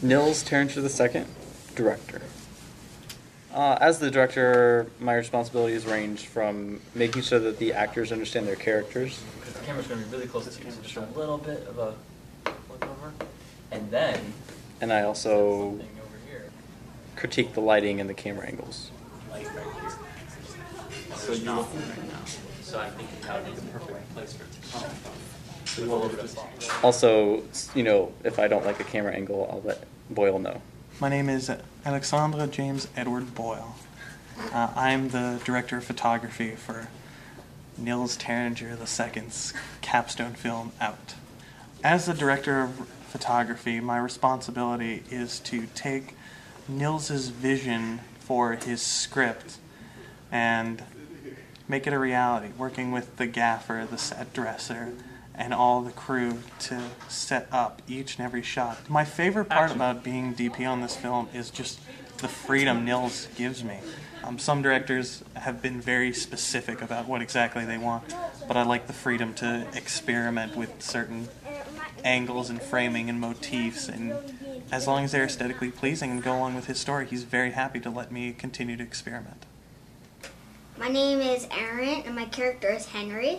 Nils Terranger II, director. As the director, my responsibilities range from making sure that the actors understand their characters. Because the camera's going to be really close to you, so just a little bit of a look over. And then... And I also something over here. critique the lighting and the camera angles. Light right here. So you're looking right now. So I'm thinking that would be the perfect place for it to come from. So a little bit of fog. Also, if I don't like a camera angle, I'll let Boyle know. My name is Alexandre James Edward Boyle. I'm the director of photography for Nils Terranger II's capstone film, Out. As the director of photography, my responsibility is to take Nils's vision for his script and make it a reality, working with the gaffer, the set dresser, and all the crew to set up each and every shot. My favorite part about being DP on this film is just the freedom Nils gives me. Some directors have been very specific about what exactly they want, but I like the freedom to experiment with certain angles and framing and motifs, and as long as they're aesthetically pleasing and go along with his story, he's very happy to let me continue to experiment. My name is Aaron, and my character is Henry.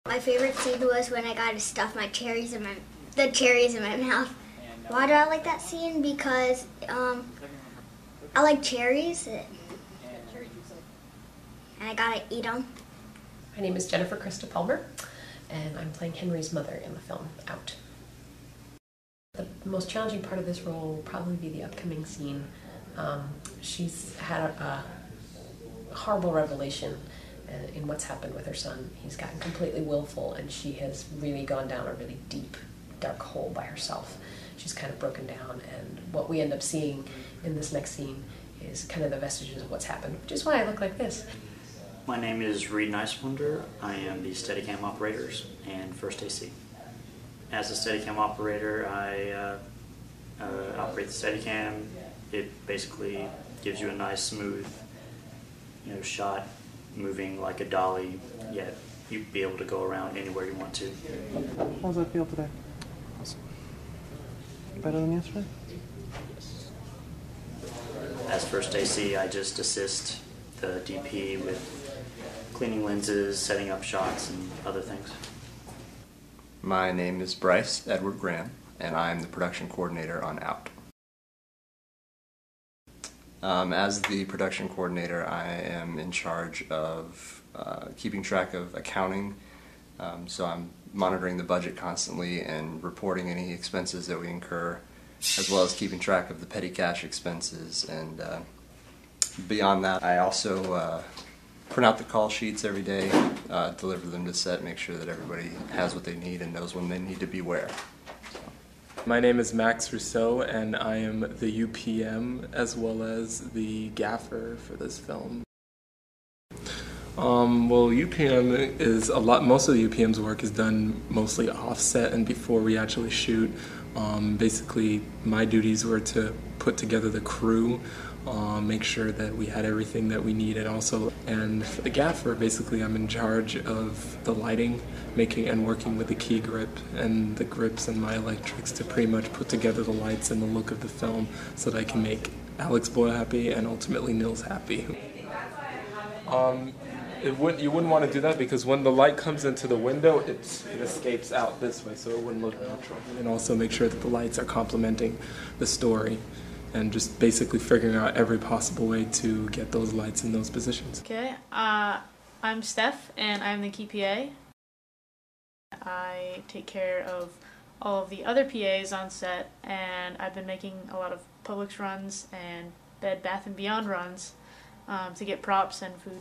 My favorite scene was when I got to stuff the cherries in my mouth. Why do I like that scene? Because I like cherries, and I gotta eat them. My name is Jennifer Krista Palmer, and I'm playing Henry's mother in the film, Out. The most challenging part of this role will probably be the upcoming scene. She's had a horrible revelation in what's happened with her son. He's gotten completely willful, and she has really gone down a really deep, dark hole by herself. She's kind of broken down, and what we end up seeing in this next scene is kind of the vestiges of what's happened, which is why I look like this. My name is Reed Nicewonder. I am the Steadicam operators and First AC. As a Steadicam operator, I operate the Steadicam. It basically gives you a nice, smooth, shot, moving like a dolly, yet you'd be able to go around anywhere you want to. How's that feel today? Better than yesterday? As First AC, I just assist the DP with cleaning lenses, setting up shots, and other things. My name is Bryce Edward Graham, and I'm the production coordinator on Out. As the production coordinator, I am in charge of keeping track of accounting, so I'm monitoring the budget constantly and reporting any expenses that we incur, as well as keeping track of the petty cash expenses. And beyond that, I also print out the call sheets every day, deliver them to set, make sure that everybody has what they need and knows when they need to be where. My name is Max Rousseau, and I am the UPM as well as the gaffer for this film. Well, UPM is most of the UPM's work is done mostly offset and before we actually shoot. Basically, my duties were to put together the crew, make sure that we had everything that we needed also. And for the gaffer, basically I'm in charge of the lighting, making and working with the key grip and the grips and my electrics to pretty much put together the lights and the look of the film so that I can make Alex Boyle happy and ultimately Nils happy. You wouldn't want to do that because when the light comes into the window, it escapes out this way, so it wouldn't look natural. And also make sure that the lights are complementing the story and just basically figuring out every possible way to get those lights in those positions. Okay, I'm Steph, and I'm the key PA. I take care of all of the other PAs on set, and I've been making a lot of Publix runs and Bed Bath & Beyond runs to get props and food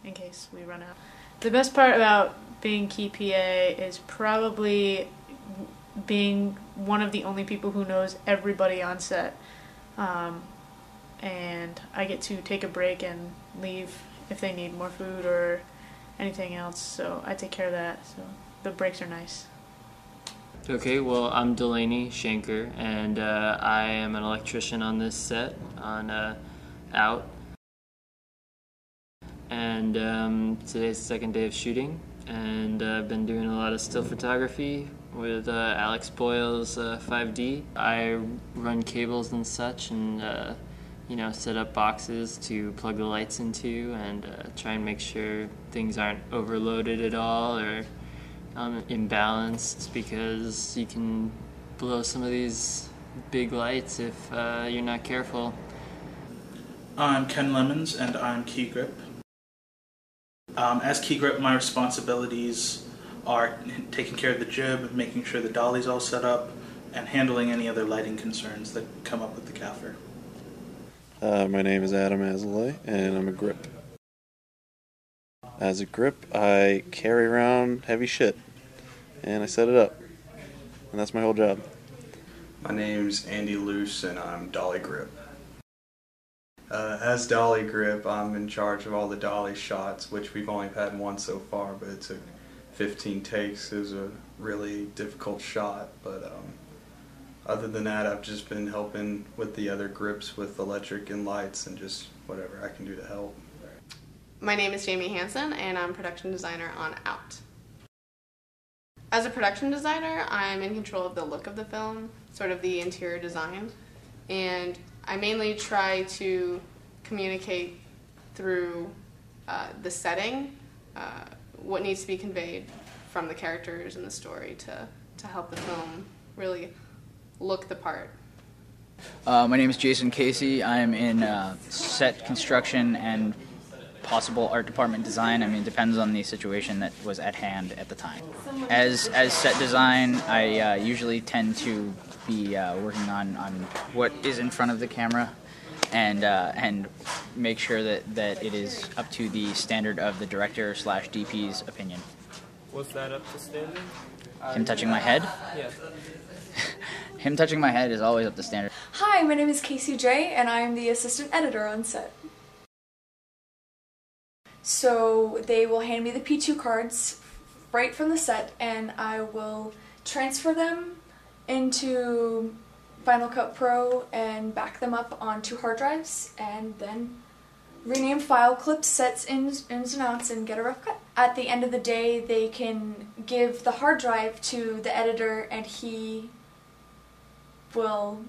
in case we run out. The best part about being key PA is probably being one of the only people who knows everybody on set. And I get to take a break and leave if they need more food or anything else, so I take care of that, so the breaks are nice. Okay, well, I'm Delaney Shanker, and I am an electrician on this set on Out. And today's the second day of shooting, and I've been doing a lot of still photography with Alex Boyle's 5D. I run cables and such, and set up boxes to plug the lights into, and try and make sure things aren't overloaded at all or imbalanced, because you can blow some of these big lights if you're not careful. I'm Ken Lemons, and I'm Key Grip. As Key Grip, my responsibilities are taking care of the jib, making sure the dolly's all set up, and handling any other lighting concerns that come up with the CAFR. My name is Adam Azelay, and I'm a grip. As a grip, I carry around heavy shit, and I set it up, and that's my whole job. My name's Andy Luce, and I'm dolly grip. As dolly grip, I'm in charge of all the dolly shots, which we've only had one so far, but it took 15 takes. It was a really difficult shot, but other than that, I've just been helping with the other grips with electric and lights and just whatever I can do to help. My name is Jamie Hansen, and I'm production designer on Out. As a production designer, I'm in control of the look of the film, sort of the interior design, and I mainly try to communicate through the setting, what needs to be conveyed from the characters and the story to help the film really look the part. My name is Jason Casey. I'm in set construction and possible art department design. I mean, it depends on the situation that was at hand at the time. As set design, I usually tend to be working on what is in front of the camera and make sure that it is up to the standard of the director / DP's opinion. Was that up to standard? Him touching my head? Yeah. Him touching my head is always up to standard. Hi, my name is Casey J, and I'm the assistant editor on set. So they will hand me the P2 cards right from the set, and I will transfer them into Final Cut Pro and back them up onto hard drives, and then rename file clips, sets, ins and outs, and get a rough cut. At the end of the day, they can give the hard drive to the editor, and he will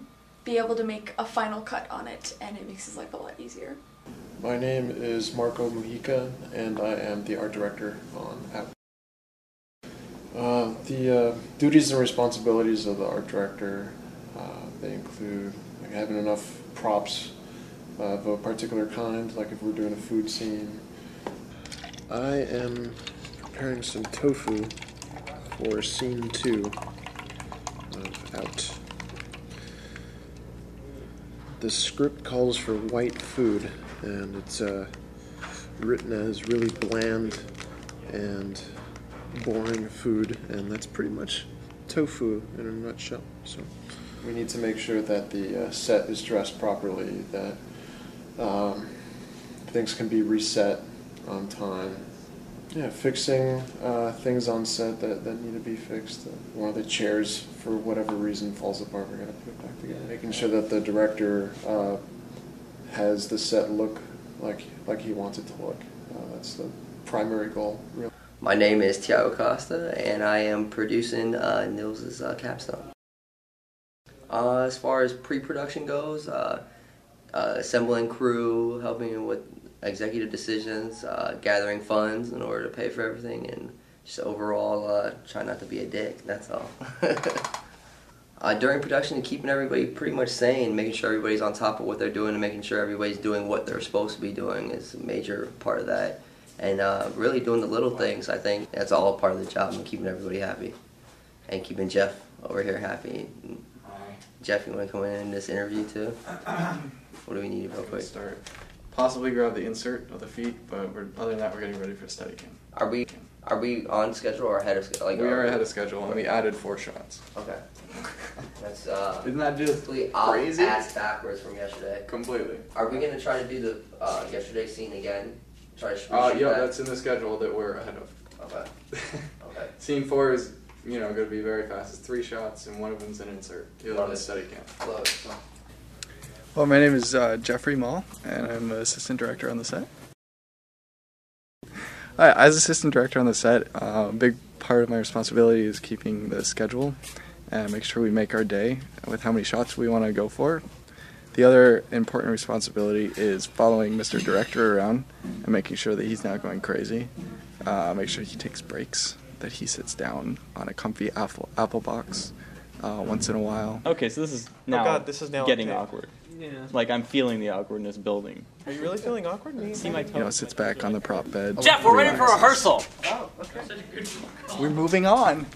be able to make a final cut on it, and it makes his life a lot easier. My name is Marco Mujica, and I am the art director on Out. The duties and responsibilities of the art director, they include having enough props of a particular kind, like if we're doing a food scene. I am preparing some tofu for scene 2 of Out. The script calls for white food, and it's written as really bland and boring food, and that's pretty much tofu in a nutshell. So we need to make sure that the set is dressed properly, that things can be reset on time. Yeah, fixing things on set that need to be fixed. One of the chairs, for whatever reason, falls apart. We're going to put it back together. Making sure that the director has the set look like he wants it to look. That's the primary goal, really. My name is Tiago Costa, and I am producing Nils' Capstone. As far as pre-production goes, assembling crew, helping with executive decisions, gathering funds in order to pay for everything, and just overall try not to be a dick, that's all. During production, keeping everybody pretty much sane, making sure everybody's on top of what they're doing and making sure everybody's doing what they're supposed to be doing is a major part of that. And really doing the little things, I think that's all part of the job, and keeping everybody happy. And keeping Jeff over here happy. Jeff, you want to come in this interview too? What do we need real quick? Start. Possibly grab the insert of the feet, but other than that, we're getting ready for Steadicam. Are we on schedule or ahead of schedule? Like, we are ahead of schedule, and we added 4 shots. Okay. That's Isn't that just crazy? Ass backwards from yesterday. Completely. Are we gonna try to do the yesterday scene again? Try to shoot yeah, that? that's in the schedule that we're ahead of. Okay. Okay. Scene 4 is, going to be very fast. It's 3 shots, and one of them's an insert. The other one's Steadicam. Love it. Well, my name is Jeffrey Mall, and I'm an assistant director on the set. As assistant director on the set, a big part of my responsibility is keeping the schedule and make sure we make our day with how many shots we want to go for. The other important responsibility is following Mr. Director around and making sure that he's not going crazy. Make sure he takes breaks, that he sits down on a comfy apple box once in a while. Okay, so this is now, this is now getting okay. awkward. Yeah. Like, I'm feeling the awkwardness building. Are you really feeling awkward? See my toe? Sits back on the prop bed. Jeff, we're ready for relaxes. rehearsal. Oh, okay. We're moving on.